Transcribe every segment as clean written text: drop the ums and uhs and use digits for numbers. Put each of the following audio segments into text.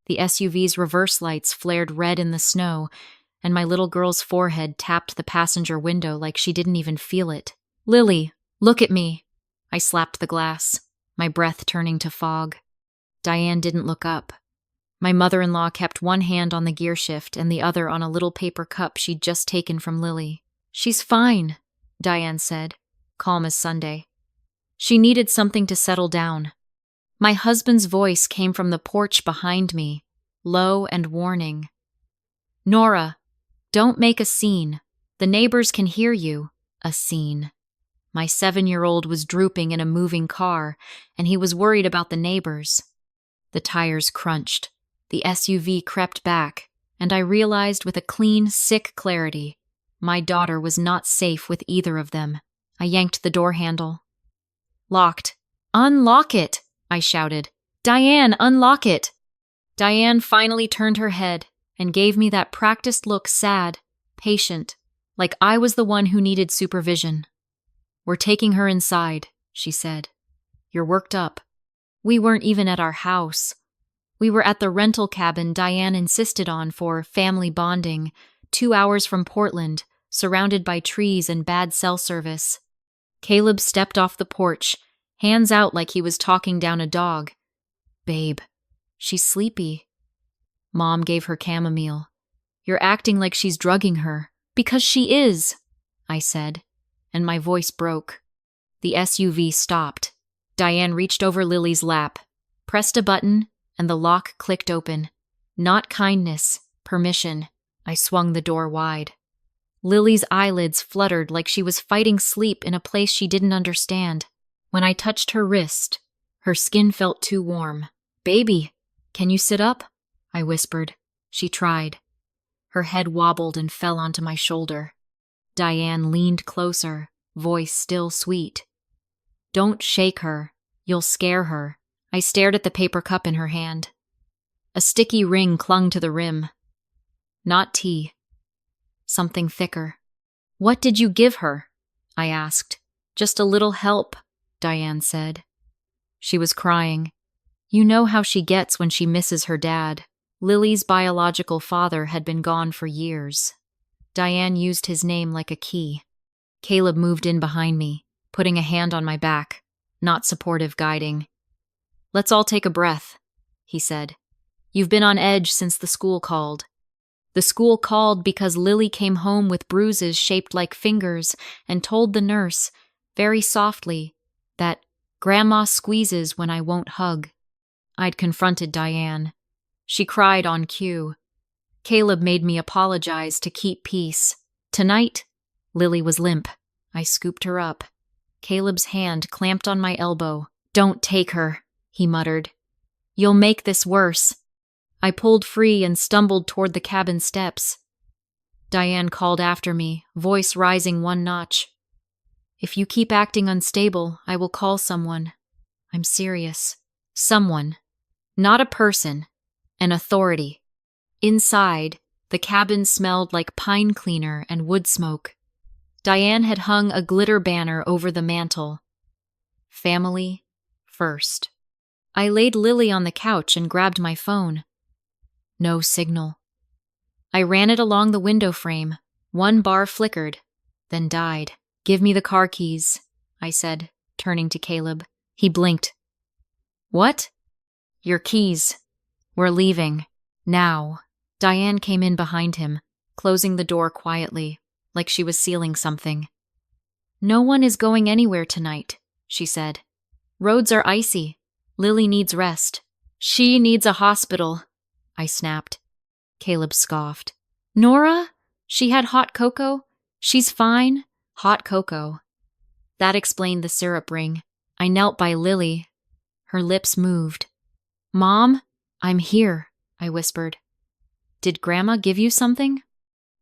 The SUV's reverse lights flared red in the snow, and my little girl's forehead tapped the passenger window like she didn't even feel it. "Lily, look at me." I slapped the glass, my breath turning to fog. Diane didn't look up. My mother-in-law kept one hand on the gear shift and the other on a little paper cup she'd just taken from Lily. "She's fine," Diane said, calm as Sunday. She needed something to settle down. My husband's voice came from the porch behind me, low and warning. "Nora, don't make a scene. The neighbors can hear you." A scene. My 7-year-old was drooping in a moving car, and he was worried about the neighbors. The tires crunched. The SUV crept back, and I realized with a clean, sick clarity, my daughter was not safe with either of them. I yanked the door handle. "Locked. Unlock it!" I shouted. "Diane, unlock it!" Diane finally turned her head and gave me that practiced look, sad, patient, like I was the one who needed supervision. "We're taking her inside," she said. "You're worked up." We weren't even at our house. We were at the rental cabin Diane insisted on for family bonding, 2 hours from Portland, surrounded by trees and bad cell service. Caleb stepped off the porch, hands out like he was talking down a dog. "Babe, she's sleepy." Mom gave her chamomile. "You're acting like she's drugging her." "Because she is," I said, and my voice broke. The SUV stopped. Diane reached over Lily's lap, pressed a button, and the lock clicked open. Not kindness, permission. I swung the door wide. Lily's eyelids fluttered like she was fighting sleep in a place she didn't understand. When I touched her wrist, her skin felt too warm. "Baby, can you sit up?" I whispered. She tried. Her head wobbled and fell onto my shoulder. Diane leaned closer, voice still sweet. "Don't shake her. You'll scare her." I stared at the paper cup in her hand. A sticky ring clung to the rim. Not tea. Something thicker. "What did you give her?" I asked. "Just a little help," Diane said. She was crying. You know how she gets when she misses her dad. Lily's biological father had been gone for years. Diane used his name like a key. Caleb moved in behind me, putting a hand on my back, not supportive guiding. "Let's all take a breath," he said. "You've been on edge since the school called." The school called because Lily came home with bruises shaped like fingers and told the nurse, very softly, that Grandma squeezes when I won't hug. I'd confronted Diane. She cried on cue. Caleb made me apologize to keep peace. Tonight, Lily was limp. I scooped her up. Caleb's hand clamped on my elbow. "Don't take her," he muttered. "You'll make this worse." I pulled free and stumbled toward the cabin steps. Diane called after me, voice rising one notch. "If you keep acting unstable, I will call someone. I'm serious. Someone. Not a person. An authority." Inside, the cabin smelled like pine cleaner and wood smoke. Diane had hung a glitter banner over the mantel. Family first. I laid Lily on the couch and grabbed my phone. No signal. I ran it along the window frame. One bar flickered, then died. "Give me the car keys," I said, turning to Caleb. He blinked. "What?" "Your keys. We're leaving. Now." Diane came in behind him, closing the door quietly, like she was sealing something. "No one is going anywhere tonight," she said. "Roads are icy. Lily needs rest." "She needs a hospital," I snapped. Caleb scoffed. "Nora? She had hot cocoa? She's fine." Hot cocoa. That explained the syrup ring. I knelt by Lily. Her lips moved. "Mom, I'm here," I whispered. "Did Grandma give you something?"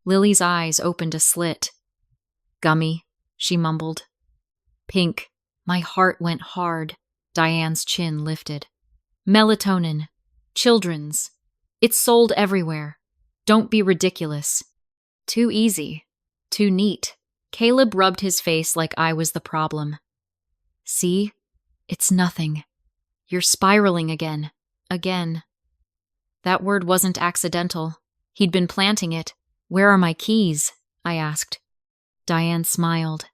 Lily's eyes opened a slit. "Gummy," she mumbled. "Pink." My heart went hard. Diane's chin lifted. "Melatonin. Children's. It's sold everywhere. Don't be ridiculous." Too easy. Too neat. Caleb rubbed his face like I was the problem. "See? It's nothing. You're spiraling again. Again." That word wasn't accidental. He'd been planting it. Where are my keys? I asked. Diane smiled.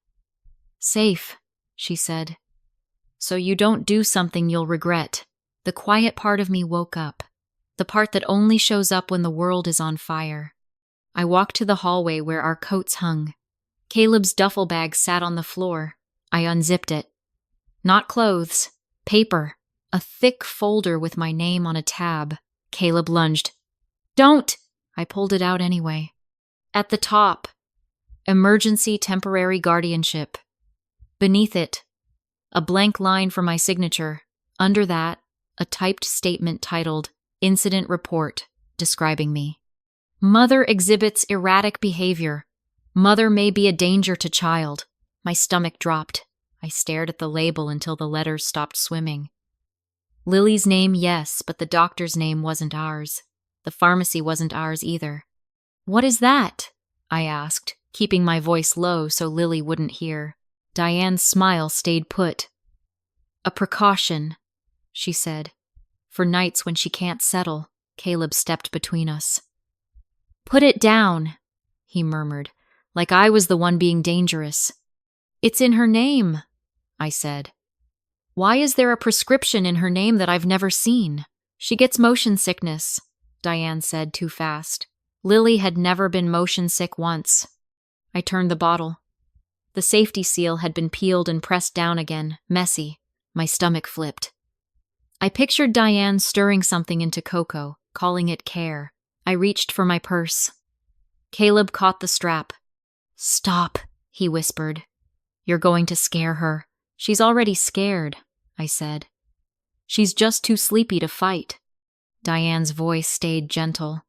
Safe, she said. So you don't do something you'll regret. The quiet part of me woke up. The part that only shows up when the world is on fire. I walked to the hallway where our coats hung. Caleb's duffel bag sat on the floor. I unzipped it. Not clothes. Paper. A thick folder with my name on a tab. Caleb lunged. Don't! I pulled it out anyway. At the top. Emergency temporary guardianship. Beneath it, a blank line for my signature. Under that, a typed statement titled Incident Report, describing me. Mother exhibits erratic behavior. Mother may be a danger to child. My stomach dropped. I stared at the label until the letters stopped swimming. Lily's name, yes, but the doctor's name wasn't ours. The pharmacy wasn't ours either. What is that? I asked, keeping my voice low so Lily wouldn't hear. Diane's smile stayed put. A precaution, she said. For nights when she can't settle. Caleb stepped between us. Put it down, he murmured, like I was the one being dangerous. It's in her name, I said. Why is there a prescription in her name that I've never seen? She gets motion sickness, Diane said too fast. Lily had never been motion sick once. I turned the bottle. The safety seal had been peeled and pressed down again, messy. My stomach flipped. I pictured Diane stirring something into cocoa, calling it care. I reached for my purse. Caleb caught the strap. Stop, he whispered. You're going to scare her. She's already scared, I said. She's just too sleepy to fight. Diane's voice stayed gentle.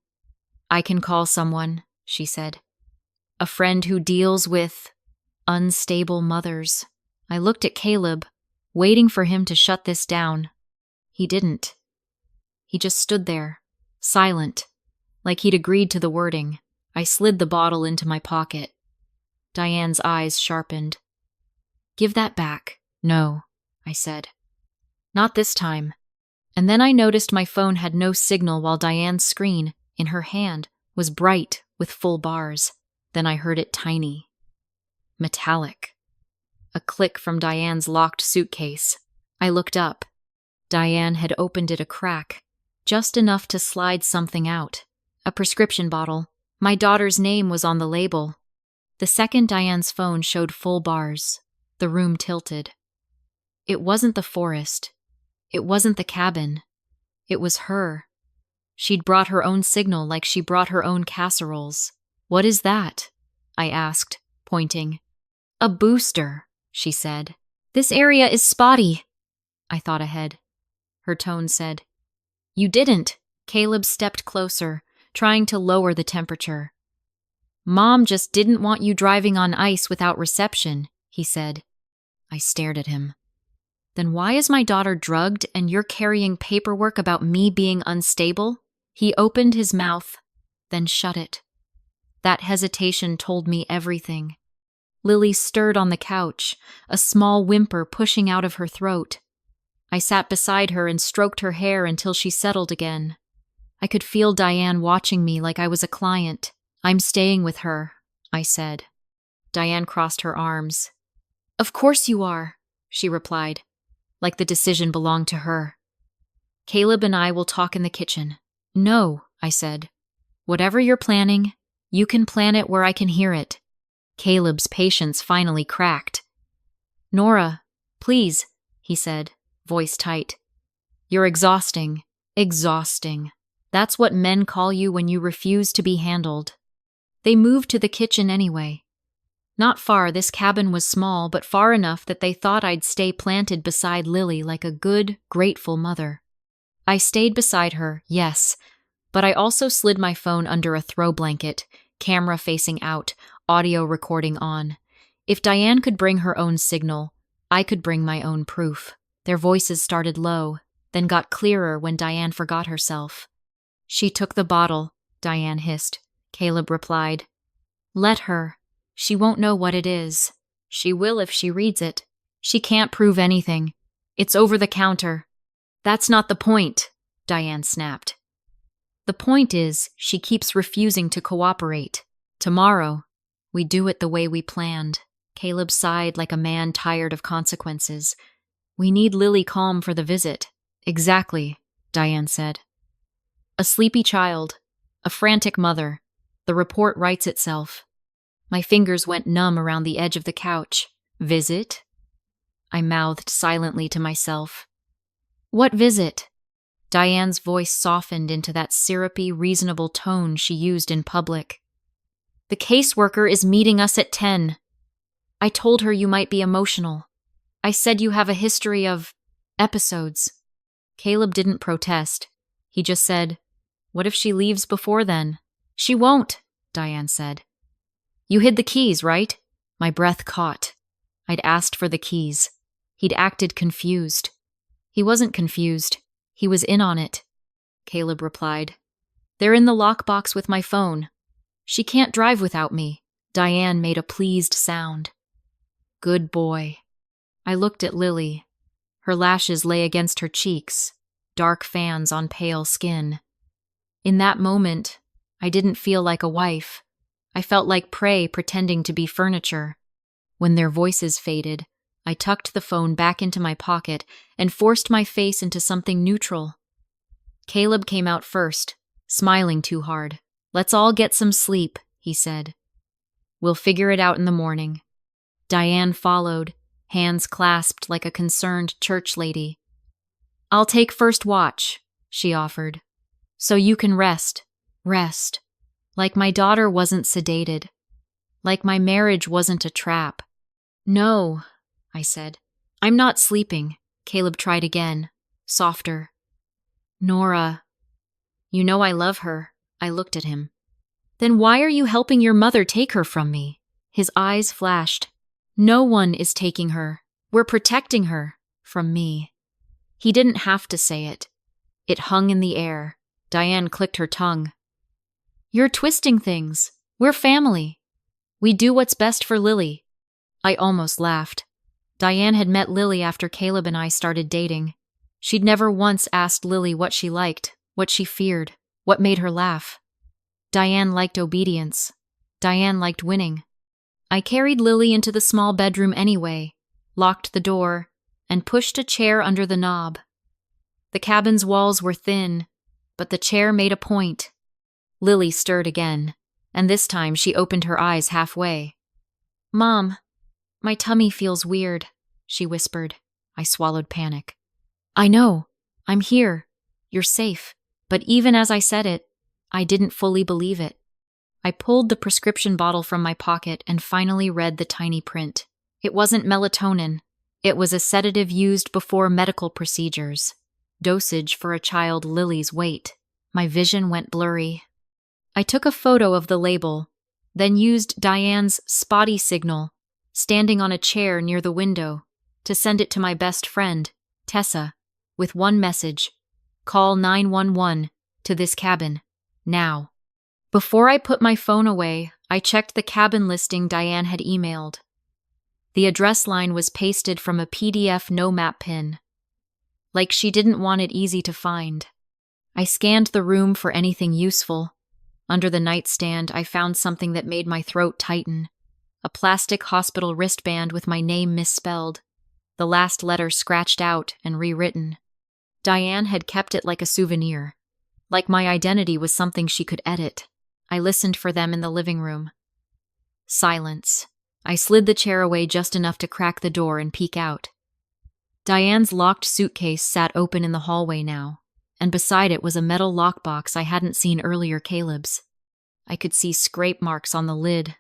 I can call someone, she said. A friend who deals with unstable mothers. I looked at Caleb, waiting for him to shut this down. He didn't. He just stood there, silent, like he'd agreed to the wording. I slid the bottle into my pocket. Diane's eyes sharpened. Give that back. No, I said. Not this time. And then I noticed my phone had no signal while Diane's screen, in her hand, was bright with full bars. Then I heard it tiny. Metallic. A click from Diane's locked suitcase. I looked up. Diane had opened it a crack, just enough to slide something out. A prescription bottle. My daughter's name was on the label. The second Diane's phone showed full bars. The room tilted. It wasn't the forest. It wasn't the cabin. It was her. She'd brought her own signal like she brought her own casseroles. What is that? I asked, pointing. A booster, she said. This area is spotty. I thought ahead. Her tone said, You didn't. Caleb stepped closer, trying to lower the temperature. Mom just didn't want you driving on ice without reception, he said. I stared at him. Then why is my daughter drugged and you're carrying paperwork about me being unstable? He opened his mouth, then shut it. That hesitation told me everything. Lily stirred on the couch, a small whimper pushing out of her throat. I sat beside her and stroked her hair until she settled again. I could feel Diane watching me like I was a client. I'm staying with her, I said. Diane crossed her arms. Of course you are, she replied, like the decision belonged to her. Caleb and I will talk in the kitchen. No, I said. Whatever you're planning, you can plan it where I can hear it. Caleb's patience finally cracked. Nora, please, he said, voice tight. You're exhausting. Exhausting. That's what men call you when you refuse to be handled. They moved to the kitchen anyway. Not far, this cabin was small, but far enough that they thought I'd stay planted beside Lily like a good, grateful mother. I stayed beside her, yes, but I also slid my phone under a throw blanket, camera facing out, audio recording on. If Diane could bring her own signal, I could bring my own proof. Their voices started low, then got clearer when Diane forgot herself. She took the bottle, Diane hissed. Caleb replied. Let her. She won't know what it is. She will if she reads it. She can't prove anything. It's over the counter. That's not the point, Diane snapped. The point is, she keeps refusing to cooperate. Tomorrow, we do it the way we planned. Caleb sighed like a man tired of consequences. We need Lily calm for the visit. Exactly, Diane said. A sleepy child, a frantic mother. The report writes itself. My fingers went numb around the edge of the couch. Visit? I mouthed silently to myself. What visit? Diane's voice softened into that syrupy, reasonable tone she used in public. The caseworker is meeting us at 10. I told her you might be emotional. I said you have a history of episodes. Caleb didn't protest. He just said, What if she leaves before then? She won't, Diane said. You hid the keys, right? My breath caught. I'd asked for the keys. He'd acted confused. He wasn't confused. He was in on it, Caleb replied. They're in the lockbox with my phone. She can't drive without me. Diane made a pleased sound. Good boy. I looked at Lily. Her lashes lay against her cheeks, dark fans on pale skin. In that moment, I didn't feel like a wife. I felt like prey pretending to be furniture. When their voices faded, I tucked the phone back into my pocket and forced my face into something neutral. Caleb came out first, smiling too hard. Let's all get some sleep, he said. We'll figure it out in the morning. Diane followed, hands clasped like a concerned church lady. I'll take first watch, she offered. So you can rest. Rest. Like my daughter wasn't sedated. Like my marriage wasn't a trap. No, I said. I'm not sleeping. Caleb tried again, softer. Nora, you know I love her. I looked at him. Then why are you helping your mother take her from me? His eyes flashed. No one is taking her. We're protecting her from me. He didn't have to say it. It hung in the air. Diane clicked her tongue. You're twisting things. We're family. We do what's best for Lily. I almost laughed. Diane had met Lily after Caleb and I started dating. She'd never once asked Lily what she liked, what she feared, what made her laugh. Diane liked obedience. Diane liked winning. I carried Lily into the small bedroom anyway, locked the door, and pushed a chair under the knob. The cabin's walls were thin, but the chair made a point. Lily stirred again, and this time she opened her eyes halfway. Mom, my tummy feels weird, she whispered. I swallowed panic. I know. I'm here. You're safe. But even as I said it, I didn't fully believe it. I pulled the prescription bottle from my pocket and finally read the tiny print. It wasn't melatonin. It was a sedative used before medical procedures. Dosage for a child Lily's weight. My vision went blurry. I took a photo of the label, then used Diane's spotty signal, standing on a chair near the window, to send it to my best friend, Tessa, with one message. Call 911 to this cabin, now. Before I put my phone away, I checked the cabin listing Diane had emailed. The address line was pasted from a PDF no-map pin. Like she didn't want it easy to find. I scanned the room for anything useful. Under the nightstand, I found something that made my throat tighten. A plastic hospital wristband with my name misspelled. The last letter scratched out and rewritten. Diane had kept it like a souvenir. Like my identity was something she could edit. I listened for them in the living room. Silence. I slid the chair away just enough to crack the door and peek out. Diane's locked suitcase sat open in the hallway now, and beside it was a metal lockbox I hadn't seen earlier Caleb's. I could see scrape marks on the lid,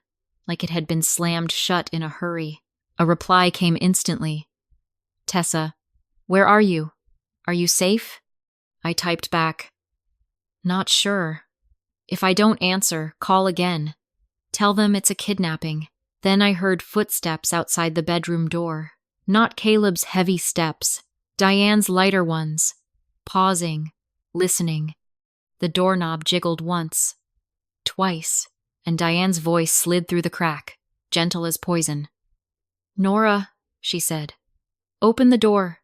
like it had been slammed shut in a hurry. A reply came instantly. Tessa, where are you? Are you safe? I typed back. Not sure. If I don't answer, call again. Tell them it's a kidnapping. Then I heard footsteps outside the bedroom door. Not Caleb's heavy steps, Diane's lighter ones. Pausing, listening. The doorknob jiggled once, twice, and Diane's voice slid through the crack, gentle as poison. Nora, she said, open the door.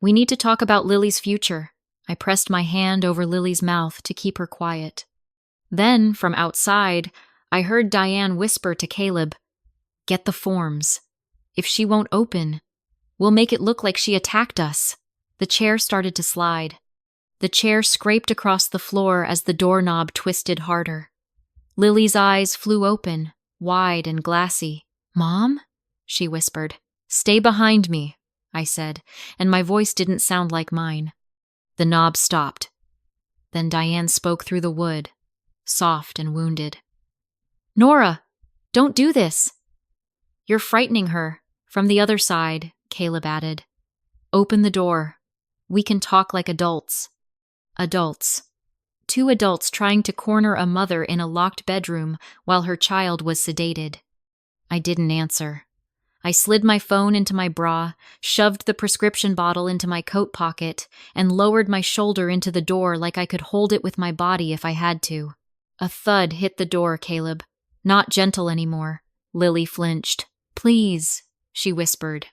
We need to talk about Lily's future. I pressed my hand over Lily's mouth to keep her quiet. Then, from outside, I heard Diane whisper to Caleb, "Get the forms. If she won't open, we'll make it look like she attacked us." The chair started to slide. The chair scraped across the floor as the doorknob twisted harder. Lily's eyes flew open, wide and glassy. "Mom?" she whispered. "Stay behind me," I said, and my voice didn't sound like mine. The knob stopped. Then Diane spoke through the wood, soft and wounded. "Nora, don't do this." "You're frightening her." From the other side, Caleb added. "Open the door. We can talk like adults." Adults. Two adults trying to corner a mother in a locked bedroom while her child was sedated. I didn't answer. I slid my phone into my bra, shoved the prescription bottle into my coat pocket, and lowered my shoulder into the door like I could hold it with my body if I had to. A thud hit the door, Caleb. Not gentle anymore. Lily flinched. "Please," she whispered.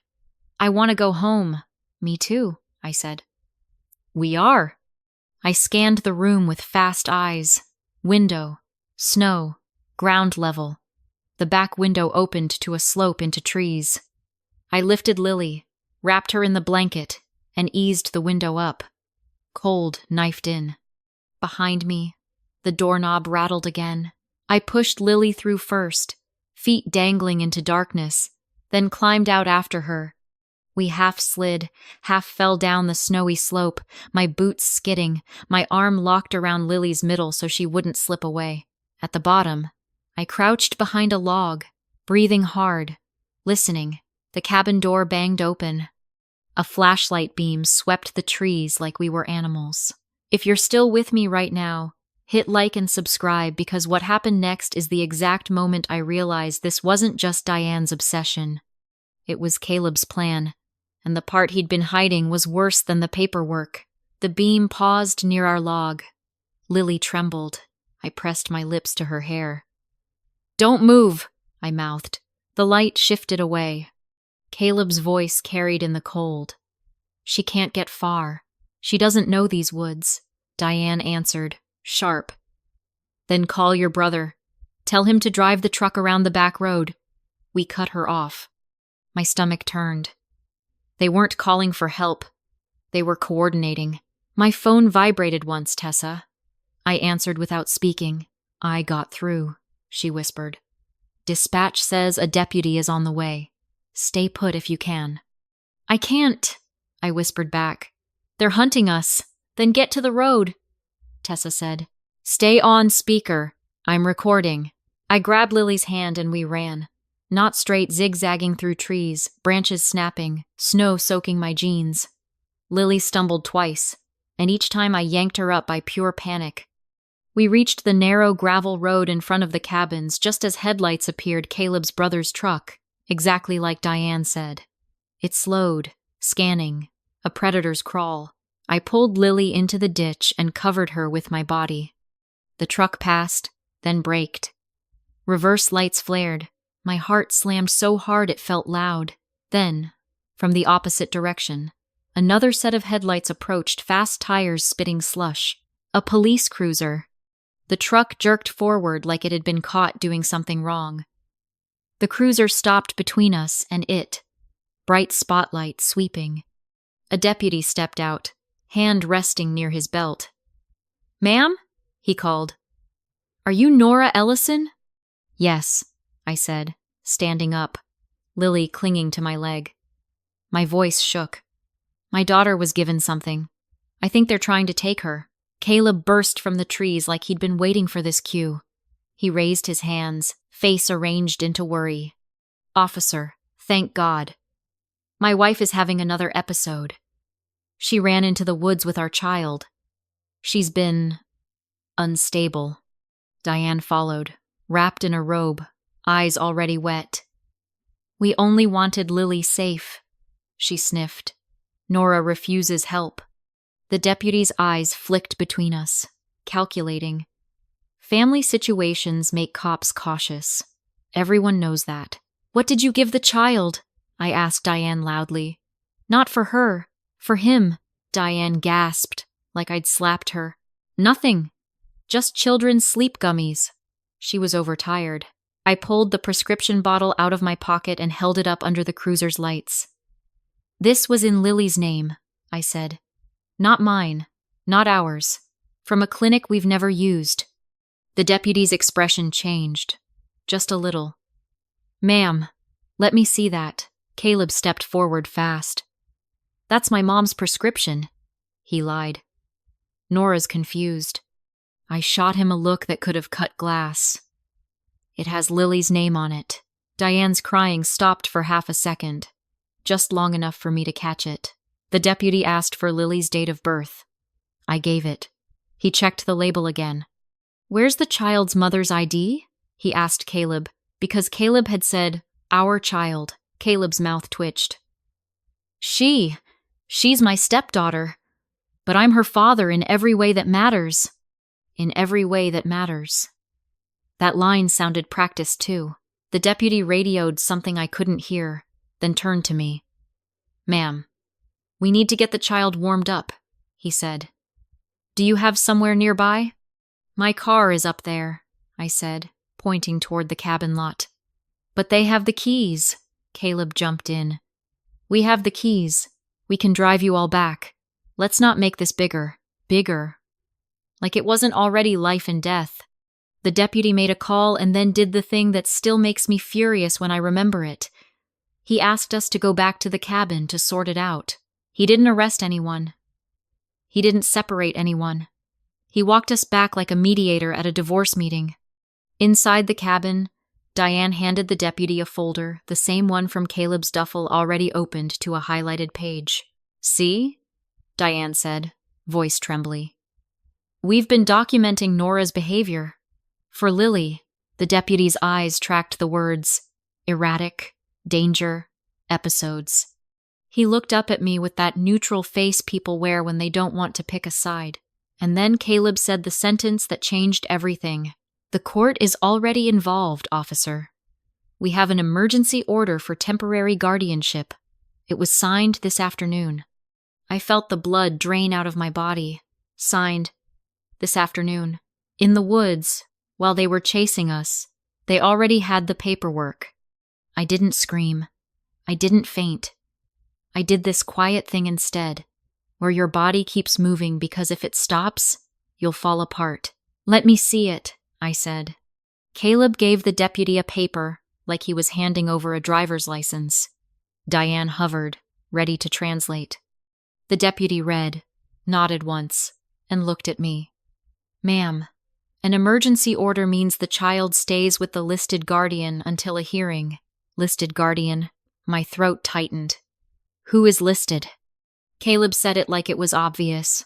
"I want to go home." "Me too," I said. "We are." I scanned the room with fast eyes. Window, snow, ground level. The back window opened to a slope into trees. I lifted Lily, wrapped her in the blanket, and eased the window up. Cold knifed in. Behind me, the doorknob rattled again. I pushed Lily through first, feet dangling into darkness, then climbed out after her. We half slid, half fell down the snowy slope, my boots skidding, my arm locked around Lily's middle so she wouldn't slip away. At the bottom, I crouched behind a log, breathing hard, listening. The cabin door banged open. A flashlight beam swept the trees like we were animals. If you're still with me right now, hit like and subscribe, because what happened next is the exact moment I realized this wasn't just Diane's obsession. It was Caleb's plan, and the part he'd been hiding was worse than the paperwork. The beam paused near our log. Lily trembled. I pressed my lips to her hair. "Don't move," I mouthed. The light shifted away. Caleb's voice carried in the cold. "She can't get far. She doesn't know these woods," Diane answered, sharp. "Then call your brother. Tell him to drive the truck around the back road." We cut her off. My stomach turned. They weren't calling for help. They were coordinating. "My phone vibrated once, Tessa." I answered without speaking. "I got through," she whispered. "Dispatch says a deputy is on the way. Stay put if you can." "I can't," I whispered back. "They're hunting us." "Then get to the road," Tessa said. "Stay on speaker. I'm recording." I grabbed Lily's hand and we ran. Not straight, zigzagging through trees, branches snapping, snow soaking my jeans. Lily stumbled twice, and each time I yanked her up by pure panic. We reached the narrow gravel road in front of the cabins just as headlights appeared, Caleb's brother's truck, exactly like Diane said. It slowed, scanning, a predator's crawl. I pulled Lily into the ditch and covered her with my body. The truck passed, then braked. Reverse lights flared. My heart slammed so hard it felt loud. Then, from the opposite direction, another set of headlights approached, fast tires spitting slush. A police cruiser. The truck jerked forward like it had been caught doing something wrong. The cruiser stopped between us and it, bright spotlight sweeping. A deputy stepped out, hand resting near his belt. "Ma'am?" he called. "Are you Nora Ellison?" "Yes," I said, standing up, Lily clinging to my leg. My voice shook. "My daughter was given something. I think they're trying to take her." Caleb burst from the trees like he'd been waiting for this cue. He raised his hands, face arranged into worry. "Officer, thank God. My wife is having another episode. She ran into the woods with our child. She's been unstable." Diane followed, wrapped in a robe, eyes already wet. "We only wanted Lily safe," she sniffed. "Nora refuses help." The deputy's eyes flicked between us, calculating. Family situations make cops cautious. Everyone knows that. "What did you give the child?" I asked Diane loudly. "Not for her, for him," Diane gasped, like I'd slapped her. Nothing. Just children's sleep gummies. She was overtired. I pulled the prescription bottle out of my pocket and held it up under the cruiser's lights. This was in Lily's name, I said. Not mine. Not ours. From a clinic we've never used. The deputy's expression changed. Just a little. Ma'am, let me see that. Caleb stepped forward fast. That's my mom's prescription. He lied. Nora's confused. I shot him a look that could have cut glass. It has Lily's name on it. Diane's crying stopped for half a second, just long enough for me to catch it. The deputy asked for Lily's date of birth. I gave it. He checked the label again. Where's the child's mother's ID? He asked Caleb, because Caleb had said, our child. Caleb's mouth twitched. She's my stepdaughter, but I'm her father in every way that matters. In every way that matters. That line sounded practiced too. The deputy radioed something I couldn't hear, then turned to me. Ma'am, we need to get the child warmed up, he said. Do you have somewhere nearby? My car is up there, I said, pointing toward the cabin lot. But they have the keys, Caleb jumped in. We have the keys. We can drive you all back. Let's not make this bigger. Bigger. Like it wasn't already life and death. The deputy made a call and then did the thing that still makes me furious when I remember it. He asked us to go back to the cabin to sort it out. He didn't arrest anyone. He didn't separate anyone. He walked us back like a mediator at a divorce meeting. Inside the cabin, Diane handed the deputy a folder, the same one from Caleb's duffel already opened to a highlighted page. See? Diane said, voice trembly. We've been documenting Nora's behavior. For Lily, the deputy's eyes tracked the words, erratic, danger, episodes. He looked up at me with that neutral face people wear when they don't want to pick a side. And then Caleb said the sentence that changed everything. The court is already involved, officer. We have an emergency order for temporary guardianship. It was signed this afternoon. I felt the blood drain out of my body. Signed this afternoon. In the woods, while they were chasing us, they already had the paperwork. I didn't scream. I didn't faint. I did this quiet thing instead, where your body keeps moving because if it stops, you'll fall apart. Let me see it, I said. Caleb gave the deputy a paper, like he was handing over a driver's license. Diane hovered, ready to translate. The deputy read, nodded once, and looked at me. Ma'am, an emergency order means the child stays with the listed guardian until a hearing. Listed guardian. My throat tightened. Who is listed? Caleb said it like it was obvious.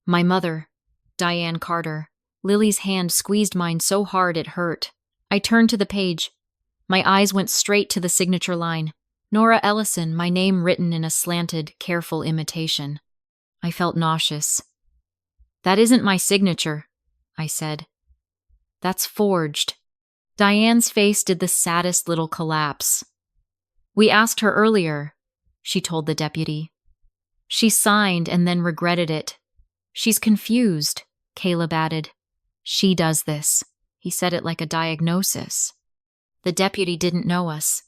My mother, Diane Carter. Lily's hand squeezed mine so hard it hurt. I turned to the page. My eyes went straight to the signature line. Nora Ellison, my name written in a slanted, careful imitation. I felt nauseous. That isn't my signature, I said. That's forged. Diane's face did the saddest little collapse. We asked her earlier, she told the deputy. She signed and then regretted it. She's confused, Caleb added. She does this. He said it like a diagnosis. The deputy didn't know us.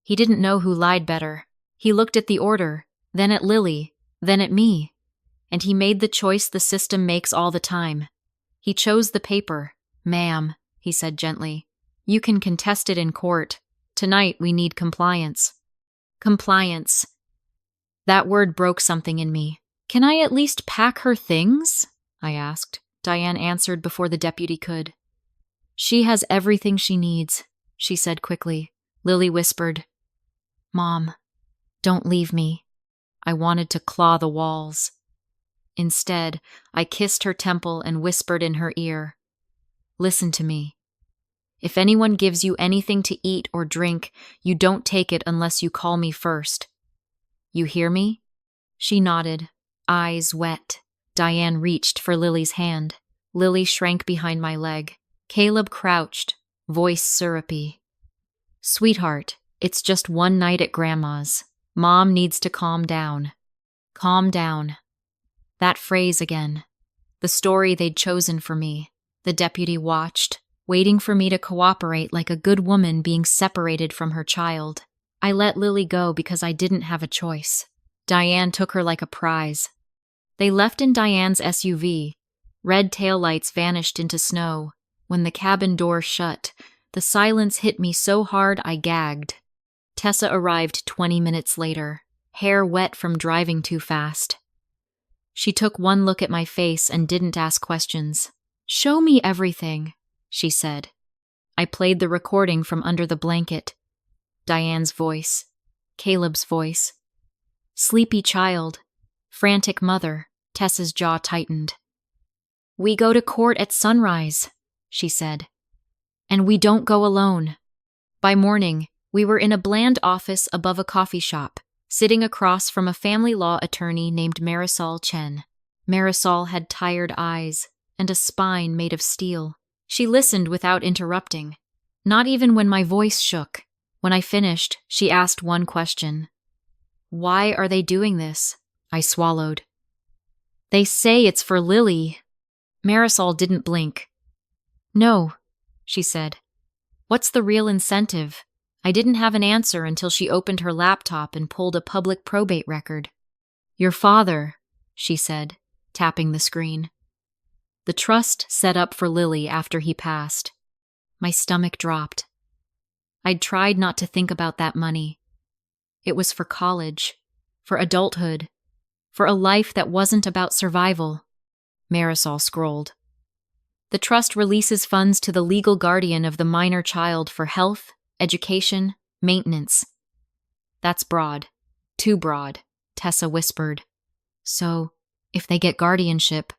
He didn't know who lied better. He looked at the order, then at Lily, then at me. And he made the choice the system makes all the time. He chose the paper. Ma'am, he said gently, you can contest it in court. Tonight we need compliance. Compliance. That word broke something in me. Can I at least pack her things? I asked. Diane answered before the deputy could. She has everything she needs, she said quickly. Lily whispered, Mom, don't leave me. I wanted to claw the walls. Instead, I kissed her temple and whispered in her ear, Listen to me. If anyone gives you anything to eat or drink, you don't take it unless you call me first. You hear me? She nodded, eyes wet. Diane reached for Lily's hand. Lily shrank behind my leg. Caleb crouched, voice syrupy. Sweetheart, it's just one night at Grandma's. Mom needs to calm down. Calm down. That phrase again. The story they'd chosen for me. The deputy watched, waiting for me to cooperate like a good woman being separated from her child. I let Lily go because I didn't have a choice. Diane took her like a prize. They left in Diane's SUV. Red taillights vanished into snow. When the cabin door shut, the silence hit me so hard I gagged. Tessa arrived 20 minutes later, hair wet from driving too fast. She took one look at my face and didn't ask questions. "Show me everything," she said. I played the recording from under the blanket. Diane's voice. Caleb's voice. Sleepy child. Frantic mother. Tessa's jaw tightened. "We go to court at sunrise," she said. "And we don't go alone." By morning, we were in a bland office above a coffee shop, sitting across from a family law attorney named Marisol Chen. Marisol had tired eyes and a spine made of steel. She listened without interrupting, not even when my voice shook. When I finished, she asked one question. "Why are they doing this?" I swallowed. "They say it's for Lily." Marisol didn't blink. "No," she said. "What's the real incentive?" I didn't have an answer until she opened her laptop and pulled a public probate record. "Your father," she said, tapping the screen. "The trust set up for Lily after he passed." My stomach dropped. I'd tried not to think about that money. It was for college, for adulthood, for a life that wasn't about survival. Marisol scrolled. "The trust releases funds to the legal guardian of the minor child for health, education, maintenance." "That's broad. Too broad," Tessa whispered. "So, if they get guardianship..."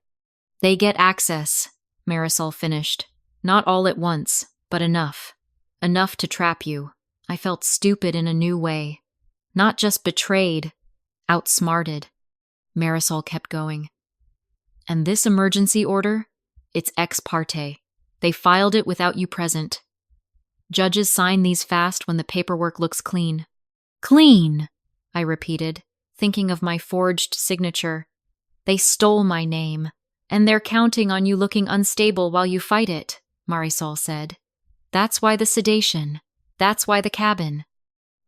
"They get access," Marisol finished. "Not all at once, but enough. Enough to trap you." I felt stupid in a new way. Not just betrayed, outsmarted. Marisol kept going. "And this emergency order? It's ex parte. They filed it without you present. Judges sign these fast when the paperwork looks clean." "Clean," I repeated, thinking of my forged signature. "They stole my name, and they're counting on you looking unstable while you fight it," Marisol said. "That's why the sedation. That's why the cabin."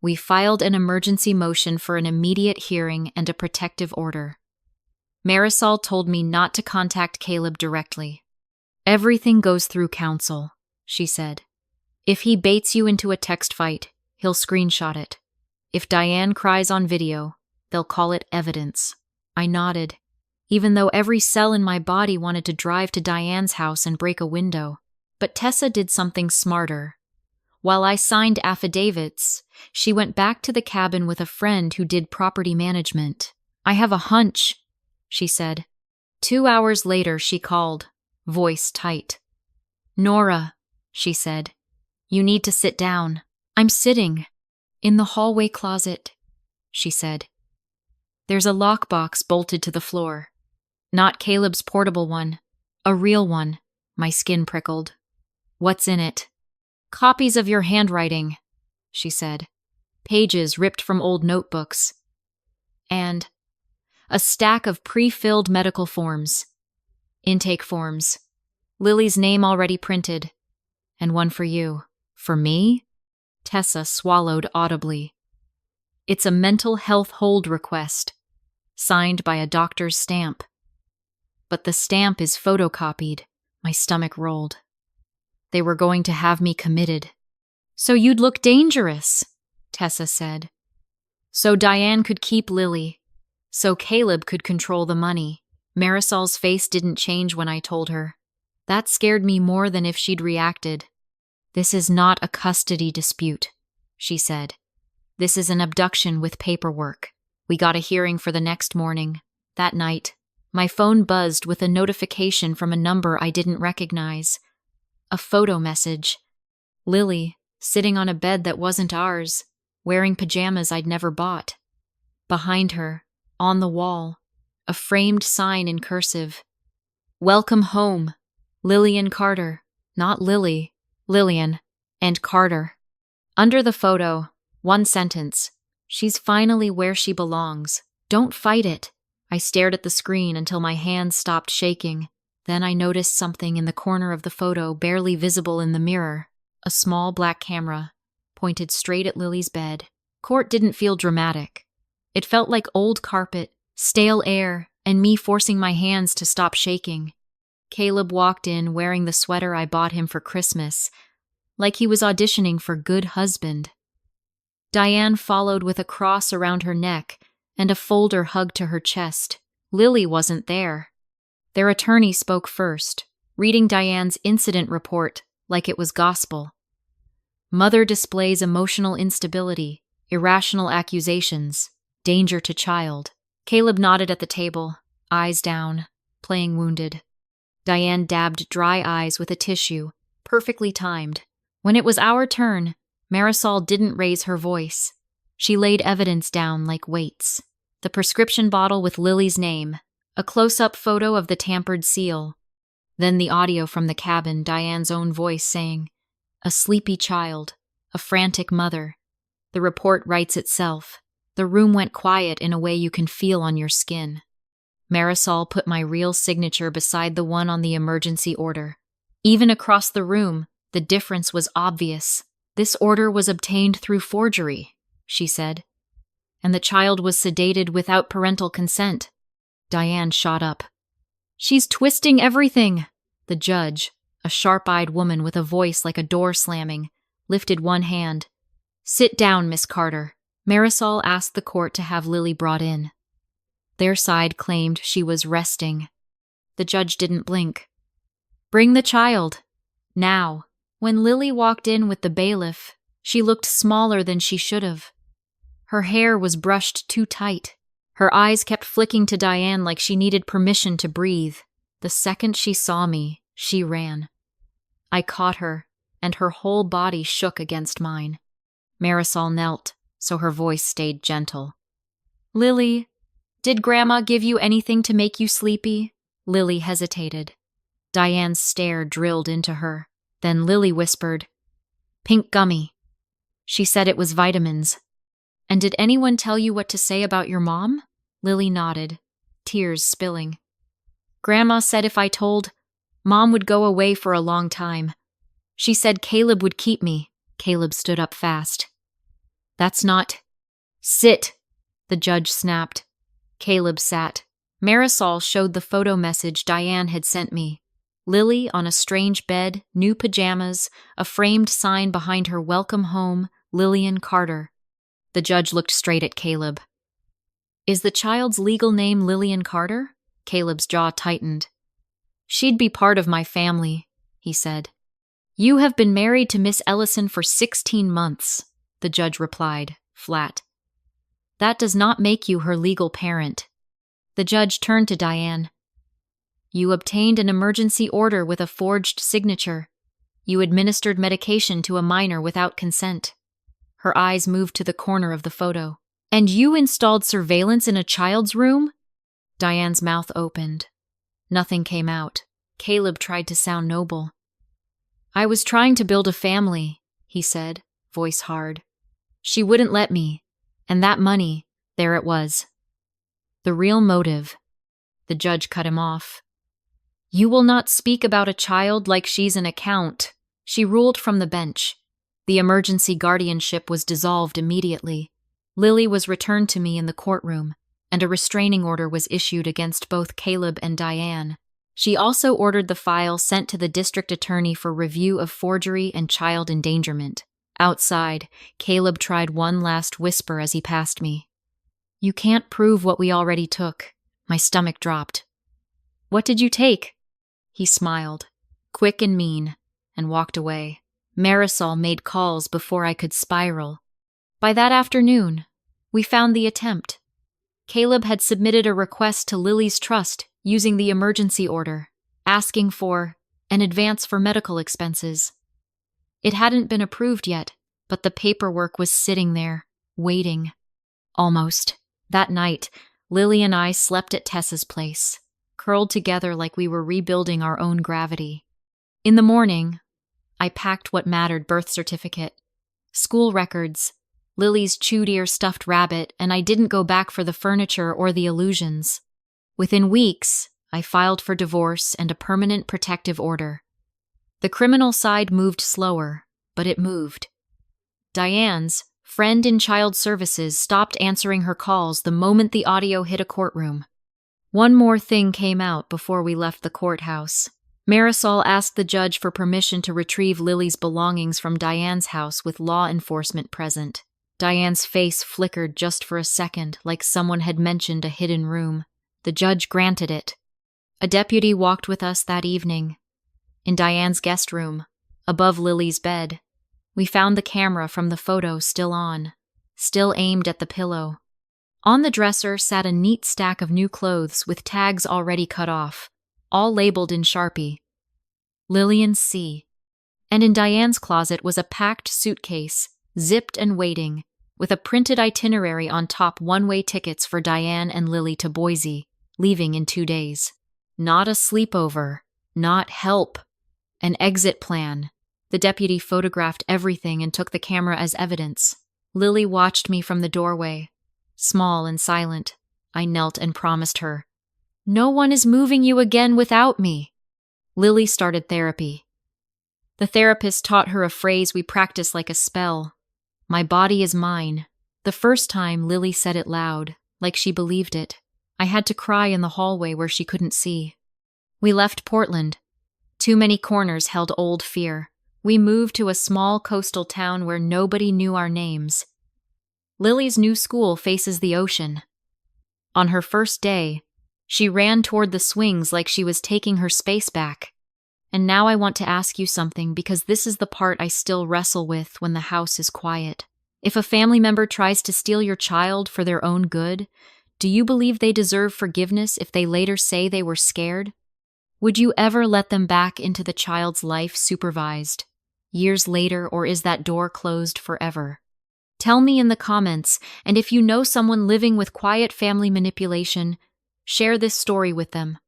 We filed an emergency motion for an immediate hearing and a protective order. Marisol told me not to contact Caleb directly. "Everything goes through counsel," she said. "If he baits you into a text fight, he'll screenshot it. If Diane cries on video, they'll call it evidence." I nodded, even though every cell in my body wanted to drive to Diane's house and break a window. But Tessa did something smarter. While I signed affidavits, she went back to the cabin with a friend who did property management. "I have a hunch," she said. 2 hours later, she called, voice tight. "Nora," she said, "you need to sit down." "I'm sitting. In the hallway closet," she said. "There's a lockbox bolted to the floor. Not Caleb's portable one. A real one." My skin prickled. "What's in it?" "Copies of your handwriting," she said. "Pages ripped from old notebooks. And a stack of pre-filled medical forms. Intake forms. Lily's name already printed. And one for you." "For me?" Tessa swallowed audibly. "It's a mental health hold request, signed by a doctor's stamp. But the stamp is photocopied." My stomach rolled. They were going to have me committed. "So you'd look dangerous," Tessa said. "So Diane could keep Lily. So Caleb could control the money." Marisol's face didn't change when I told her. That scared me more than if she'd reacted. "This is not a custody dispute," she said. "This is an abduction with paperwork." We got a hearing for the next morning. That night, my phone buzzed with a notification from a number I didn't recognize. A photo message. Lily, sitting on a bed that wasn't ours, wearing pajamas I'd never bought. Behind her, on the wall, a framed sign in cursive. "Welcome home, Lillian Carter." Not Lily, Lillian, and Carter. Under the photo, one sentence. "She's finally where she belongs. Don't fight it. I stared at the screen until my hands stopped shaking. Then I noticed something in the corner of the photo, barely visible in the mirror. A small black camera, pointed straight at Lily's bed. Court didn't feel dramatic. It felt like old carpet, stale air, and me forcing my hands to stop shaking. Caleb walked in wearing the sweater I bought him for Christmas, like he was auditioning for Good Husband. Diane followed with a cross around her neck and a folder hugged to her chest. Lily wasn't there. Their attorney spoke first, reading Diane's incident report like it was gospel. Mother displays emotional instability, irrational accusations, danger to child. Caleb nodded at the table, eyes down, playing wounded. Diane dabbed dry eyes with a tissue, perfectly timed. When it was our turn, Marisol didn't raise her voice. She laid evidence down like weights. The prescription bottle with Lily's name, a close-up photo of the tampered seal. Then the audio from the cabin, Diane's own voice saying, "A sleepy child, a frantic mother." The report writes itself. The room went quiet in a way you can feel on your skin. Marisol put my real signature beside the one on the emergency order. Even across the room, the difference was obvious. "This order was obtained through forgery," she said. "And the child was sedated without parental consent." Diane shot up. "She's twisting everything." The judge, a sharp-eyed woman with a voice like a door slamming, lifted one hand. "Sit down, Miss Carter." Marisol asked the court to have Lily brought in. Their side claimed she was resting. The judge didn't blink. "Bring the child. Now." When Lily walked in with the bailiff, she looked smaller than she should have. Her hair was brushed too tight. Her eyes kept flicking to Diane like she needed permission to breathe. The second she saw me, she ran. I caught her, and her whole body shook against mine. Marisol knelt, so her voice stayed gentle. "Lily, did Grandma give you anything to make you sleepy?" Lily hesitated. Diane's stare drilled into her. Then Lily whispered, "Pink gummy." She said it was vitamins. "And did anyone tell you what to say about your mom?" Lily nodded, tears spilling. "Grandma said if I told, Mom would go away for a long time. She said Caleb would keep me." Caleb stood up fast. "That's not—" "Sit," the judge snapped. Caleb sat. Marisol showed the photo message Diane had sent me. Lily on a strange bed, new pajamas, a framed sign behind her, "Welcome home, Lillian Carter." The judge looked straight at Caleb. "Is the child's legal name Lillian Carter?" Caleb's jaw tightened. "She'd be part of my family," he said. "You have been married to Miss Ellison for 16 months, the judge replied, flat. "That does not make you her legal parent." The judge turned to Diane. "You obtained an emergency order with a forged signature. You administered medication to a minor without consent." Her eyes moved to the corner of the photo. "And you installed surveillance in a child's room?" Diane's mouth opened. Nothing came out. Caleb tried to sound noble. "I was trying to build a family," he said, voice hard. "She wouldn't let me. And that money, there it was." "The real motive." The judge cut him off. "You will not speak about a child like she's an account," she ruled from the bench. The emergency guardianship was dissolved immediately. Lily was returned to me in the courtroom, and a restraining order was issued against both Caleb and Diane. She also ordered the file sent to the district attorney for review of forgery and child endangerment. Outside, Caleb tried one last whisper as he passed me. "You can't prove what we already took." My stomach dropped. "What did you take?" He smiled, quick and mean, and walked away. Marisol made calls before I could spiral. By that afternoon, we found the attempt. Caleb had submitted a request to Lily's trust using the emergency order, asking for an advance for medical expenses. It hadn't been approved yet, but the paperwork was sitting there, waiting. Almost. That night, Lily and I slept at Tessa's place, curled together like we were rebuilding our own gravity. In the morning, I packed what mattered: birth certificate, school records, Lily's chewed ear stuffed rabbit, and I didn't go back for the furniture or the illusions. Within weeks, I filed for divorce and a permanent protective order. The criminal side moved slower, but it moved. Diane's friend in child services stopped answering her calls the moment the audio hit a courtroom. One more thing came out before we left the courthouse. Marisol asked the judge for permission to retrieve Lily's belongings from Diane's house with law enforcement present. Diane's face flickered just for a second, like someone had mentioned a hidden room. The judge granted it. A deputy walked with us that evening. In Diane's guest room, above Lily's bed, we found the camera from the photo still on, still aimed at the pillow. On the dresser sat a neat stack of new clothes with tags already cut off, all labeled in Sharpie. Lillian C. And in Diane's closet was a packed suitcase, zipped and waiting, with a printed itinerary on top, one-way tickets for Diane and Lily to Boise, leaving in 2 days. Not a sleepover, not help, an exit plan. The deputy photographed everything and took the camera as evidence. Lily watched me from the doorway. Small and silent, I knelt and promised her, "No one is moving you again without me." Lily started therapy. The therapist taught her a phrase we practiced like a spell. "My body is mine." The first time Lily said it loud, like she believed it. I had to cry in the hallway where she couldn't see. We left Portland. Too many corners held old fear. We moved to a small coastal town where nobody knew our names. Lily's new school faces the ocean. On her first day, she ran toward the swings like she was taking her space back. And now I want to ask you something, because this is the part I still wrestle with when the house is quiet. If a family member tries to steal your child for their own good, do you believe they deserve forgiveness if they later say they were scared? Would you ever let them back into the child's life supervised, years later, or is that door closed forever? Tell me in the comments, and if you know someone living with quiet family manipulation, share this story with them.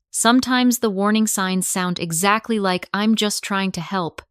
Sometimes the warning signs sound exactly like "I'm just trying to help,"